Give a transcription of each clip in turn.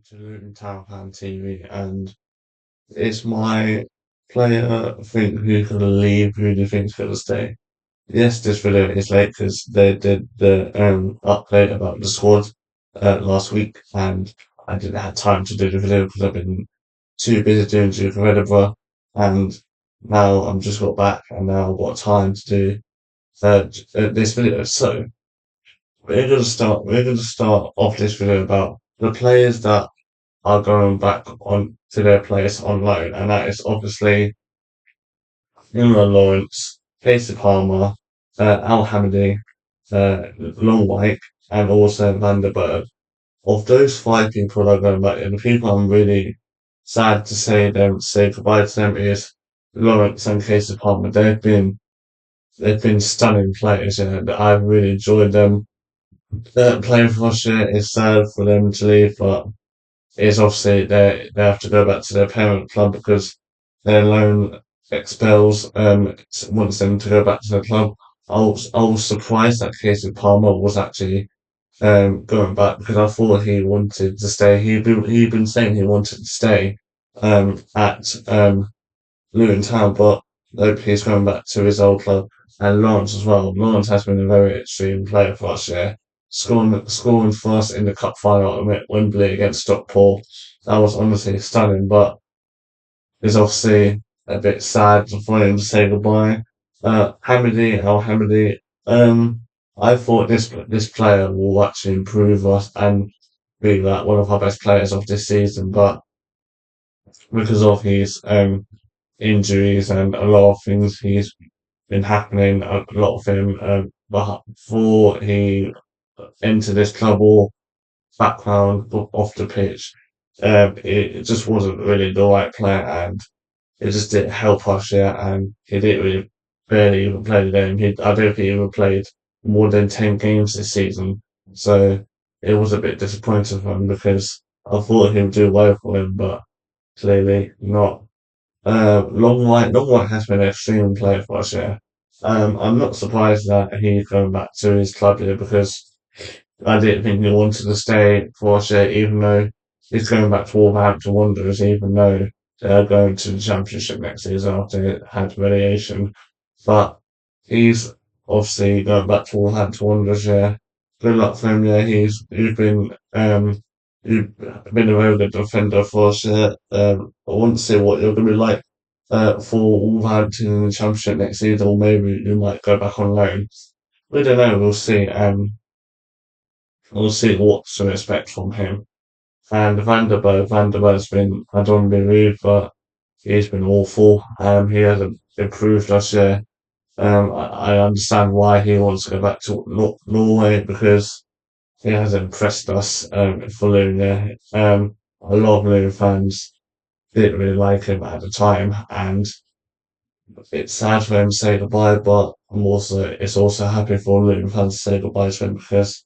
to Luton Town fan TV, and it's my player. I think who's gonna leave, who do you think's gonna stay? Yes, this video is late because they did the update about the squad last week, and I didn't have time to do the video because I've been too busy doing Duke of Edinburgh, and now I'm just got back, and now I've got time to do this video. So we're gonna start off this video about the players that are going back on to their place on loan, and that is obviously Imran Lawrence, Casey Palmer, Al Hamidi, Long White, and also Van der Berg. Of those five people that are going back, and the people I'm really sad to say goodbye to them is Lawrence and Casey Palmer. They've been stunning players, and I've really enjoyed them. Playing for Russia is sad for them to leave, but is obviously they have to go back to their parent club because their loan expels wants them to go back to the club. I was surprised that Casey Palmer was actually going back because I thought he wanted to stay. He'd been saying he wanted to stay at Luton Town, but nope, he's going back to his old club. And Lawrence as well. Lawrence has been a very extreme player for us, yeah. Scoring for us in the cup final at Wembley against Stockport. That was honestly stunning, but it's obviously a bit sad for him to say goodbye. Hamidi, I thought this player will actually improve us and be like one of our best players of this season, but because of his injuries and a lot of things he's been happening, a lot of him before he entered this club or background off the pitch, it just wasn't really the right player, and it just didn't help us here, and he didn't really barely even play the game. I don't think he even played more than 10 games this season, so it was a bit disappointing for him because I thought he would do well for him, but clearly not. Long White has been an extreme player for us, yeah. I'm not surprised that he's going back to his club here because I didn't think he wanted to stay for us, yeah, even though he's going back to Wolverhampton Wanderers, even though they're going to the Championship next season after it had relegation. But he's obviously going back to Wolverhampton Wanderers, yeah. Good luck for him, yeah. You've been a very good defender for us, yeah. I want to see what you're going to be like for Wolverhampton in the Championship next season, or maybe you might go back on loan. We don't know. We'll see. We'll see what to expect from him. And Van der Berg's been, I don't want to be rude, but he's been awful. He hasn't improved us yet. I understand why he wants to go back to Norway because he has impressed us for Luton. Yeah. A lot of Luton fans didn't really like him at the time, and it's sad for him to say goodbye. But it's also happy for Luton fans to say goodbye to him because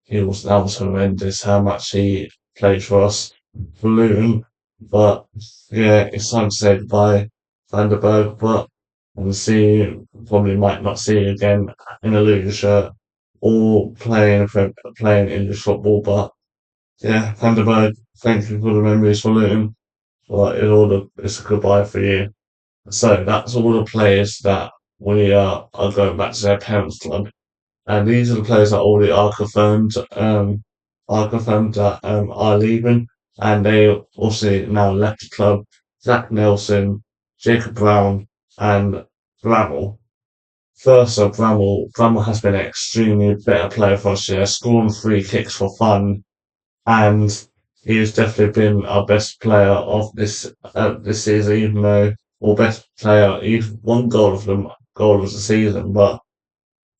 that was horrendous how much he played for us for Luton. But yeah, it's time to say goodbye, Van der Berg. But and see, probably might not see you again in a Luton shirt or playing English football. But yeah, Van der Berg, thank you for the memories for Luton. But it's a goodbye for you. So that's all the players that we are going back to their parents' club. And these are the players that already are confirmed that are leaving, and they also now left the club. Zach Nelson, Jacob Brown, and Bramall. First up, Bramall. Bramall has been an extremely better player for us here, scoring free kicks for fun, and he has definitely been our best player of this season, even though or best player, even one goal of the season, but.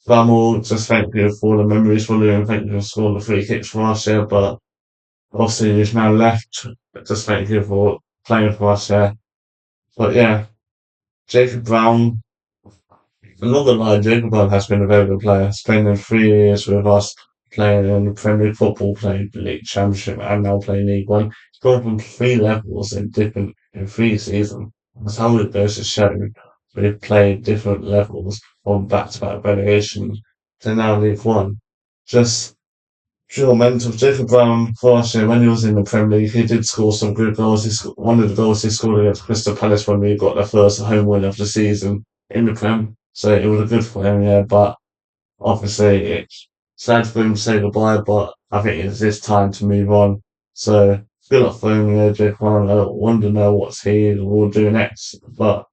Bramall, just thank you for the memories for Lou and thank you for scoring the free kicks for us here, but obviously he's now left. Just thank you for playing for us here. But yeah, Jacob Brown, I'm not gonna lie, Jacob Brown has been a very good player, spending 3 years with us, playing in the Premier League football, playing the League Championship and now playing League One. He's gone from 3 levels in 3 seasons. That's how it goes to show. We've played different levels from back-to-back relegation to now League One. Just pure mental. Jacob Brown last year when he was in the Premier League, he did score some good goals. One of the goals he scored against Crystal Palace when we got the first home win of the season in the Prem. So it was good for him, yeah. But obviously, it's sad for him to say goodbye. But I think it's his time to move on. So good luck for him, yeah, Jacob Brown. I wonder now what he will do next. But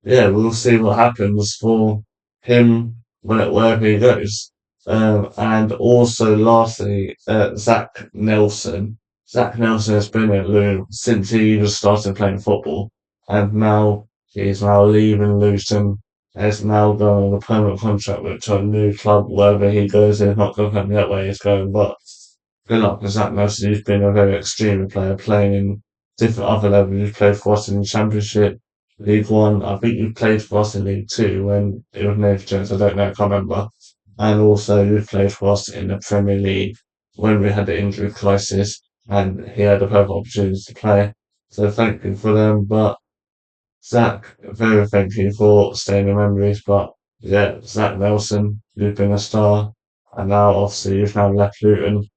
yeah, we'll see what happens for him wherever he goes. And also, lastly, Zach Nelson. Zach Nelson has been at Luton since he just started playing football, and now he's now leaving Luton. Has now gone on a permanent contract with to a new club wherever he goes. It's not going to come that way he's going, but good luck to Zach Nelson. He's been a very extreme player, playing in different other levels. He's played for us in the Championship, League One. I think you played for us in League Two when it was Nathan Jones. I don't know, I can't remember. And also, you played for us in the Premier League when we had the injury crisis, and he had a perfect opportunity to play. So thank you for them. But Zach, very thank you for staying in memories. But yeah, Zach Nelson, you've been a star, and now obviously you've now left Luton.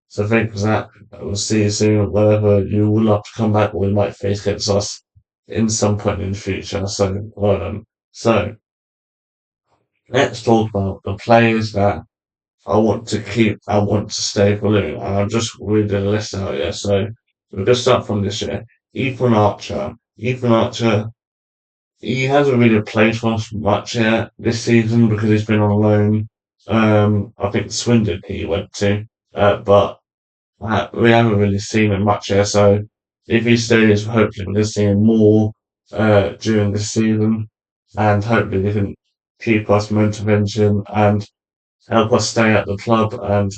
So thank you for that. We'll see you soon. Whenever you would love to come back, we might face against us in some point in the future. So well done. So let's talk about the players that I want to keep, I want to stay for Luton. And I'm just reading the list out here. So we're gonna start from this year. Ethan Archer. Ethan Archer, he hasn't really played for us much yet this season because he's been on loan. I think Swindon he went to. But we haven't really seen him much here, so if he stays, hopefully we're seeing more during this season, and hopefully they can keep us motivated and help us stay at the club, and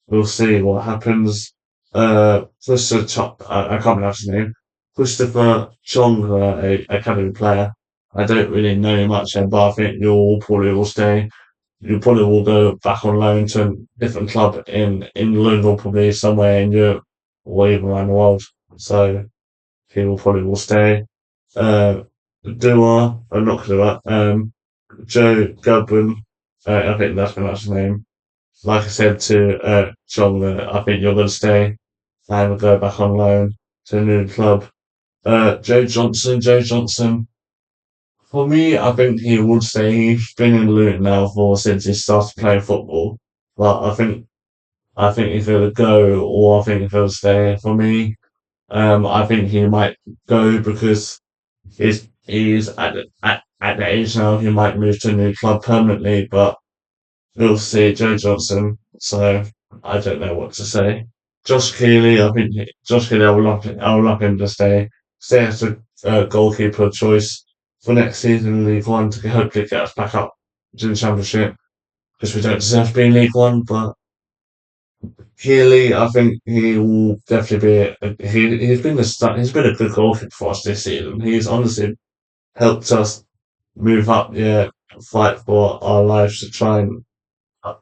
we'll see what happens. I can't pronounce his name. Christopher Chonga, a academy player. I don't really know much, but I think you'll probably will stay. You probably will go back on loan to a different club in England or probably somewhere in Europe or even around the world. So he will probably will stay. Uh, Dua, or not Dua, Joe Gubben, I think that's pronounced his name. Like I said to John, I think you're going to stay and go back on loan to a new club. Joe Johnson, for me, I think he would stay. He's been in Luton now for since he started playing football. But I think he's gonna go or I think he's gonna stay. For me, I think he might go because he's at the age now he might move to a new club permanently, but we'll see. Joe Johnson, so I don't know what to say. Josh Keeley, Josh Keeley, I would love him to stay as a goalkeeper choice for next season in League One to hopefully get us back up to the Championship because we don't deserve to be in League One. But Keeley, I think he will definitely he's been he's been a good goalkeeper for us this season. He's honestly helped us move up, yeah, fight for our lives to try and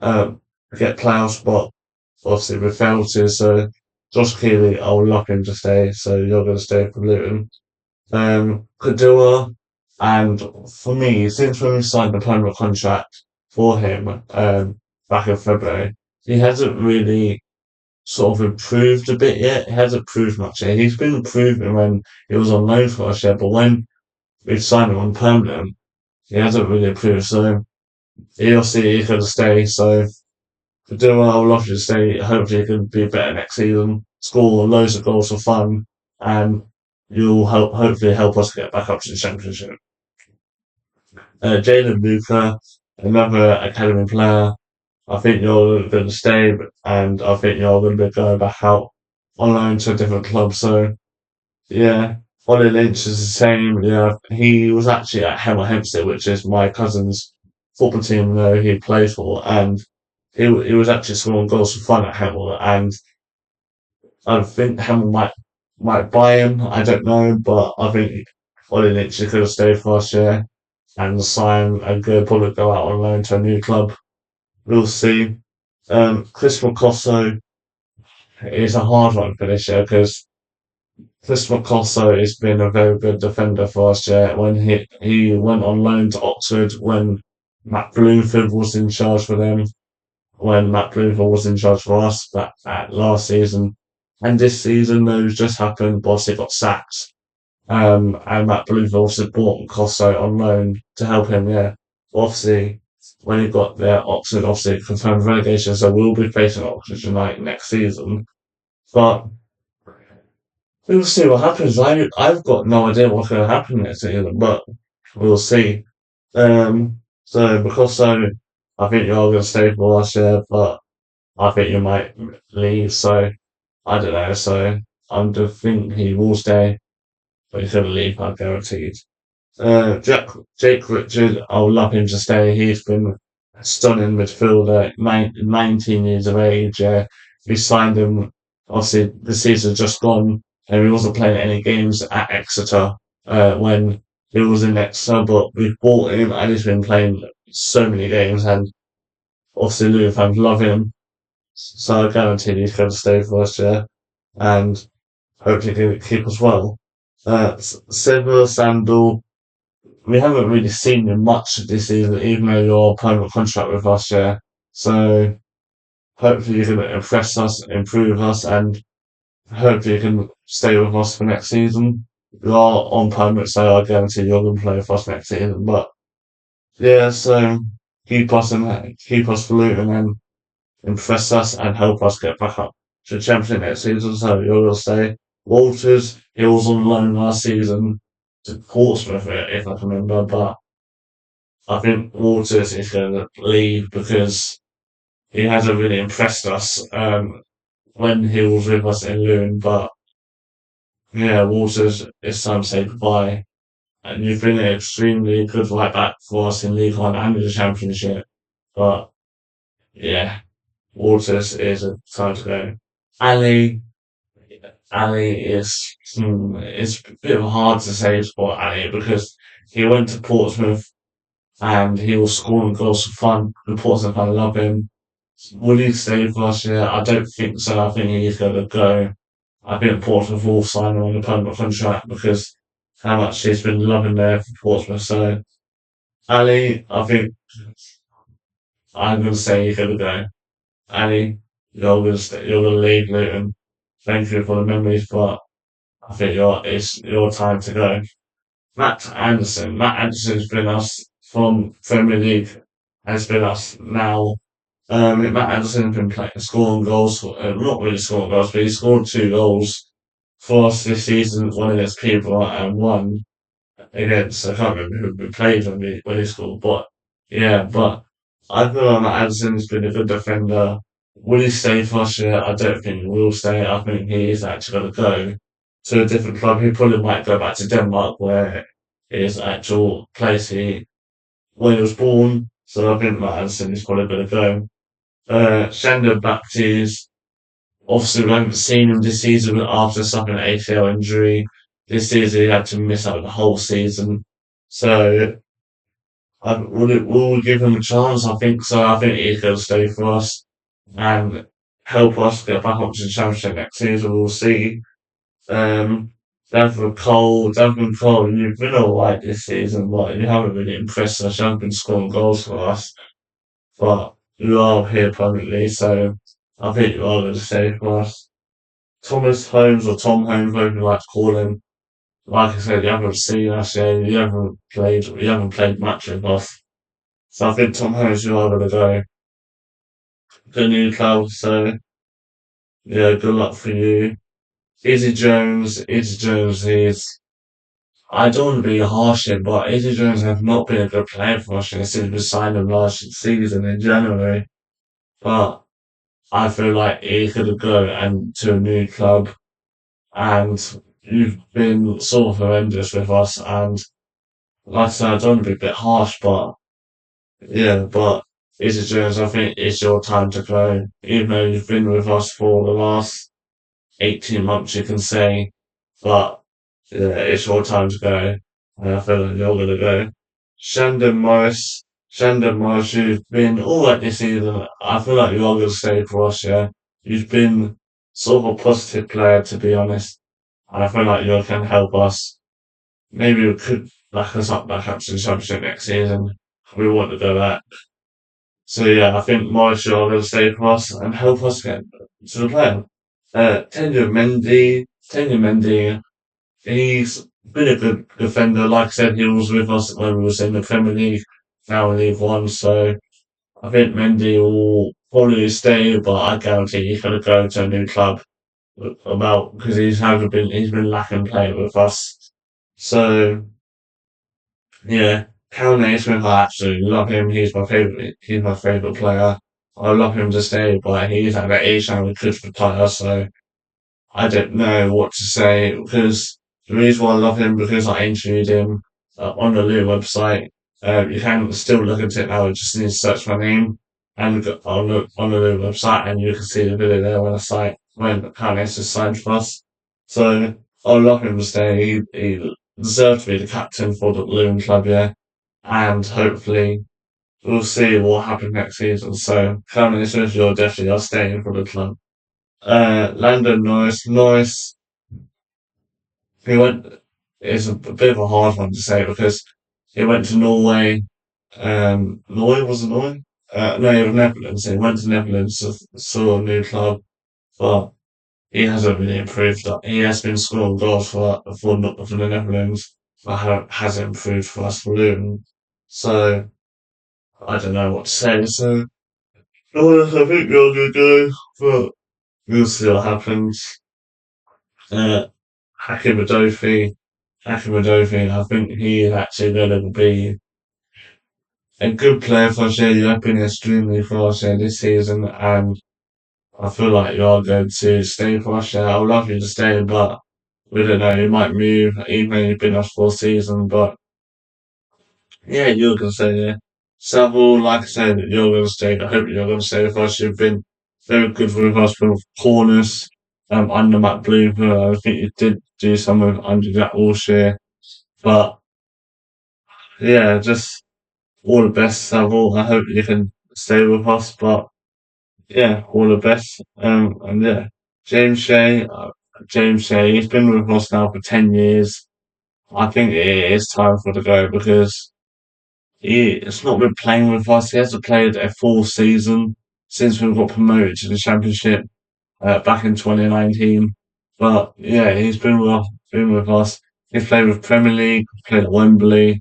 um, get playoff spot. Obviously, we failed to, so Josh Keeley, I would love him to stay. So you're going to stay for Luton. Kadua, and for me, since when we signed the permanent contract for him back in February, he hasn't really sort of improved a bit yet. He hasn't proved much yet. He's been improving when he was on loan for us, yeah, but when we signed him on permanent, he hasn't really improved. So he'll see he's going to stay. So Kadua, I would love you to stay. Hopefully, he can be better next season, score loads of goals for fun, and you'll hopefully help us get back up to the Championship. Jalen Luca, another academy player. I think you're going to stay, and I think you're going to be going back out on loan to a different club. So yeah, Ollie Lynch is the same. Yeah, he was actually at Hemel Hempstead, which is my cousin's football team that he plays for, and he was actually scoring goals for fun at Hemel, and I think Hemel might buy him. I don't know, but I think Ollie Lynch could have stayed for us, yeah, and sign and probably go out on loan to a new club. We'll see. Chris Mokosso is a hard one for this year because Chris Mokosso has been a very good defender for us. Yeah, when he went on loan to Oxford when Matt Bloomfield was in charge for them, when Matt Bloomfield was in charge for us back at last season. And this season, those just happened. Bossy got sacked. And Matt Bloomfield also bought Cosso on loan to help him, yeah. Obviously, when he got there, Oxford obviously confirmed relegation, so we'll be facing Oxford United next season. But we'll see what happens. I've got no idea what's going to happen next season, but we'll see. So because I think you're going to stay for last year, but I think you might leave. So I don't know. So I'm just think he will stay, but he's going to leave. I guaranteed. Jake Richard, I would love him to stay. He's been a stunning midfielder, 19 years of age. We signed him, obviously, the season just gone, and he wasn't playing any games at Exeter when he was in Exeter, but we bought him, and he's been playing so many games, and obviously, Luton fans love him. So I guarantee he's going to stay for us, yeah, and hopefully can keep us well. Silver Sandal. We haven't really seen him much this season, even though you're on permanent contract with us, yeah. So hopefully you can impress us, improve us, and hopefully you can stay with us for next season. You are on permanent, so I guarantee you're going to play with us next season. But yeah, so keep us for Luton and impress us and help us get back up to the Championship next season. So you're going to stay. Walters, he was on loan last season to Portsmouth, if I can remember, but I think Waters is going to leave because he hasn't really impressed us when he was with us in Luton. But yeah, Waters, it's time to say goodbye. And you've been an extremely good right back for us in League One and in the Championship. But yeah, Waters is a time to go. Ali, Ali is it's a bit hard to say for Ali because he went to Portsmouth and he was scoring goals for fun. The Portsmouth fan love him. Will he stay for last year? I don't think so. I think he's going to go. I think Portsmouth will sign him on a permanent contract because how much he's been loving there for Portsmouth. So, Ali, I think I'm going to say he's going to go. Ali, you're going to leave Luton. Thank you for the memories, but I think it's your time to go. Matt Anderson. Matt Anderson's been us from Premier League. Has been us now. Matt Anderson's been scoring goals, not really scoring goals, but he scored 2 goals for us this season, one against Peterborough and one against, I can't remember who we played when he scored, but yeah, but I feel like Matt Anderson's been a good defender. Will he stay for us? Yeah, I don't think he will stay. I think he is actually going to go to a different club. He probably might go back to Denmark where his actual place when he was born. So I think Matt Anderson is probably going to go. Shanda Baptiste, obviously we haven't seen him this season after suffering an ACL injury. This season he had to miss out the whole season. So will we give him a chance? I think so. I think he's going to stay for us and help us get back up to the championship next season. We'll see. Um, Devon Cole, you've been alright this season, but you haven't really impressed us. You haven't been scoring goals for us. But you are here permanently, so I think you are going to stay for us. Thomas Holmes or Tom Holmes, whatever you like to call him. Like I said, you haven't seen us yet, you haven't played much with us. So I think Tom Holmes, you are going to go to Newcastle, so yeah, good luck for you. Izzy Jones is, I don't want to be harsh here, but Izzy Jones has not been a good player for us since we signed him last season in January. But I feel like he could go and to a new club, and you've been sort of horrendous with us. And like I said, I don't want to be a bit harsh, but yeah, but Izzy Jones, I think it's your time to go. Even though you've been with us for the last 18 months, you can say, but yeah, it's your time to go. And I feel like you're gonna go. Shandon Morris, Shandon Morris, you've been alright this season. I feel like you're gonna stay for us, yeah. You've been sort of a positive player, to be honest. And I feel like you can help us. Maybe we could back us up to the championship next season. We want to do that. So yeah, I think Martial are going to stay for us and help us get to the playoff. Tenyo Mendy, he's been a good defender. Like I said, he was with us when we was in the Premier League, now in League One. So I think Mendy will probably stay, but I guarantee he's going to go to a new club about because he's been lacking playing with us. So yeah, Cal Naismith, I absolutely love him. He's my favorite. He's my favorite player. I love him to stay, but he's at that age now he could retire. So I don't know what to say because the reason why I love him because I interviewed him on the Lou website. You can still look at it now. You just need to search my name and on the Lou website, and you can see the video there when Kanye is signed for us. So I love him to stay. He deserves to be the captain for the Luton club, yeah. And hopefully we'll see what happens next season. So Kanye is you're definitely are staying for the club. Landon Norris, he went, it's a bit of a hard one to say because he went to Norway. Norway was it Norway? No, he was Netherlands. He went to Netherlands, saw a new club, but he hasn't really improved. He has been scoring goals for the Netherlands, but hasn't improved for us for Luton. So I don't know what to say. So I think you're a good guy, but we'll see what happens. Uh, Hakim Adofi, I think he is actually going to be a good player for us. Yeah, you have been extremely for us this season, and I feel like you're going to stay for us. Yeah, I would love you to stay, but we don't know. You might move, even though you've been us for a season. But yeah, you're going to stay. Yeah, Savile, like I said, you're going to stay. I hope you're going to stay with us. You've been very good with us with corners. Under Matt Bloomer, I think you did do some with under Jack Wilshere, but yeah, just all the best, Savile. I hope you can stay with us, but yeah, all the best. And yeah, James Shea, James Shea, he's been with us now for 10 years. I think it is time for the go because it's not been playing with us. He hasn't played a full season since we got promoted to the Championship back in 2019. But yeah, been with us. He's played with Premier League, played at Wembley.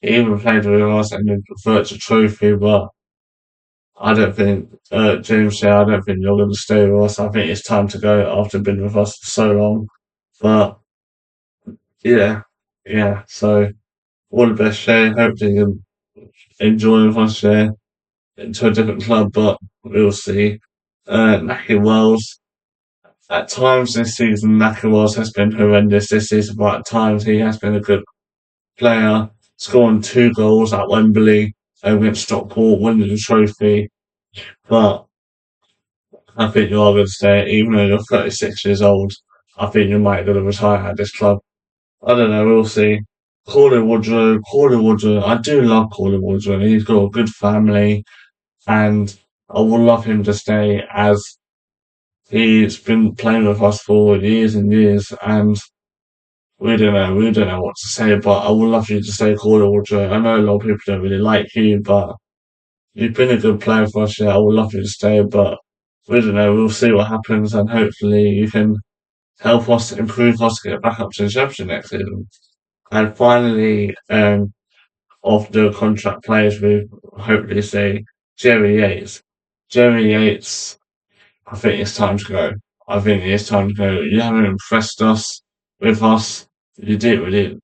He even played with us and the virtual trophy, but I don't think, James said, I don't think you're going to stay with us. I think it's time to go after being with us for so long. But yeah, yeah. So all the best, Shay. Hopefully you can enjoy with us, Shay, into a different club, but we'll see. Naki Wells. At times this season, Naki Wells has been horrendous this season, but at times he has been a good player, scoring 2 goals at Wembley against Stockport, winning the trophy. But I think you are going to stay, even though you're 36 years old. I think you might going to retire at this club. I don't know. We'll see. Corey Woodrow. I do love Corey Woodrow. He's got a good family, and I would love him to stay as he's been playing with us for years and years, and we don't know what to say. But I would love you to stay, Corey Woodrow. I know a lot of people don't really like you, but you've been a good player for us. Yeah, I would love you to stay, but we don't know. We'll see what happens, and hopefully you can help us improve us to get back up to the championship next season. And finally, of the contract players, we hopefully say Jerry Yates. Jerry Yates, I think it's time to go. I think it's time to go. You haven't impressed us with us. You didn't really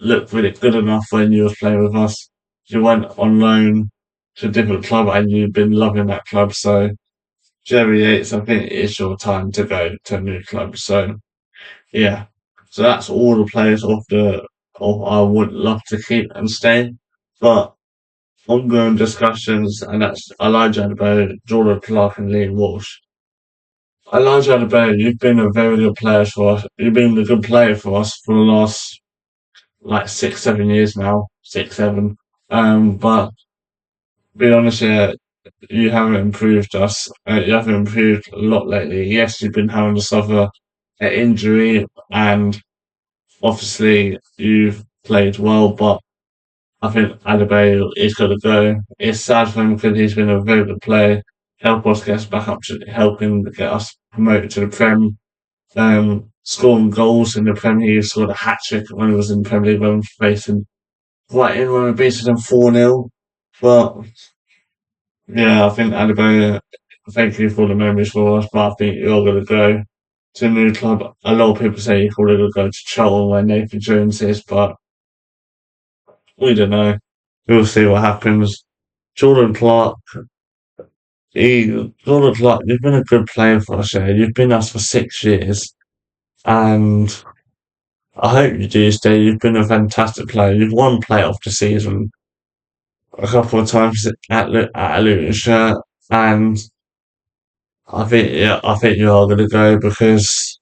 look really good enough when you was playing with us. You went on loan to a different club and you've been loving that club. So Jerry Yates, I think it's your time to go to a new club. So yeah. So that's all the players of I would love to keep and stay. But ongoing discussions, and that's Elijah Adebayo, Jordan Clark, and Liam Walsh. Elijah Adebayo, you've been a very good player for us. You've been a good player for us for the last like 6, 7 years now, 6, 7. But be honest here, you haven't improved us. You haven't improved a lot lately. Yes, you've been having to suffer an injury, and obviously you've played well, but I think Adebayo is going to go. It's sad for him because he's been a very good player, help us get us back up to helping get us promoted to the Prem. Scoring goals in the Premier League, scored a hat trick when he was in the Premier League when we facing Brighton when we beat them 4-0. But yeah, I think Adebayo, thank you for the memories for us, but I think you're going to go to a new club. A lot of people say you're probably going to go to Charlton where Nathan Jones is, but we don't know. We'll see what happens. Jordan Clark, Jordan Clark, you've been a good player for us, yeah. You've been us for 6 years, and I hope you do stay. You've been a fantastic player. You've won playoff this season a couple of times at Luton, and I think you are going to go because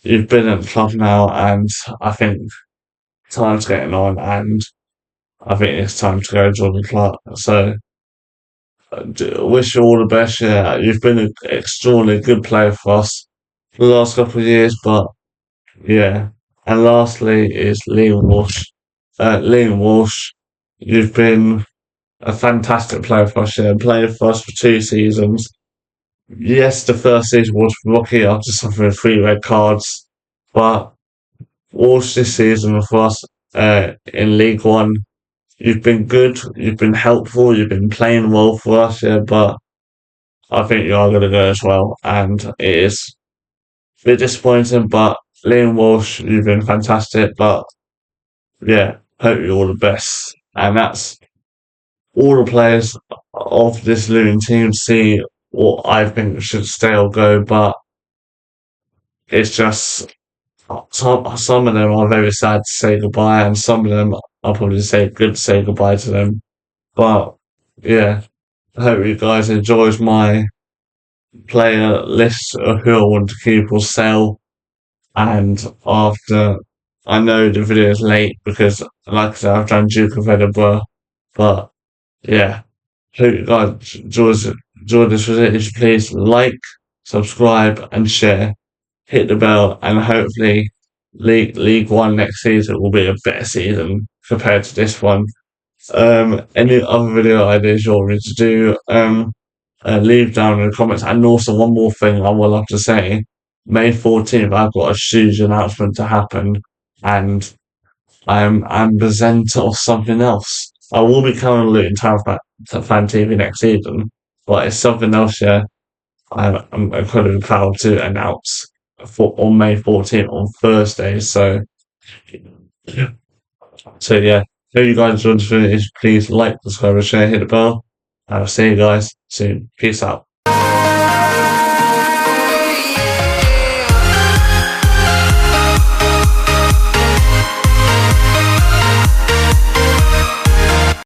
you've been at the club now, and I think time's getting on, and I think it's time to go, Jordan Clark. So, wish you all the best. Yeah, you've been an extraordinarily good player for us for the last couple of years, but yeah. And lastly is Liam Walsh. Liam Walsh, you've been a fantastic player for us, yeah, played for us for 2 seasons. Yes, the first season was rocky after suffering 3 red cards, but Walsh this season for us in League One, you've been good, you've been helpful, you've been playing well for us, yeah, but I think you are going to go as well, and it is a bit disappointing, but Liam Walsh, you've been fantastic, but yeah, hope you all the best. And that's all the players of this Luton team see what I think should stay or go, but it's just some of them are very sad to say goodbye, and some of them I'll probably say good to say goodbye to them. But yeah, I hope you guys enjoyed my player list of who I want to keep or sell. And after I know the video is late because, like I said, I've done Duke of Edinburgh, but yeah, hope you guys enjoyed this video. If you please like, subscribe, and share. Hit the bell, and hopefully, League One next season will be a better season compared to this one. Any other video ideas you want me to do, leave down in the comments. And also, one more thing I will have to say: May 14th, I've got a huge announcement to happen, and I'm presenter of something else. I will be coming to Luton Town Fan TV next season, but it's something else. Yeah, I'm incredibly proud to announce for on May 14th on Thursday. So yeah, if you guys enjoyed this video, please like, subscribe, and share, hit the bell. I'll see you guys soon. Peace out.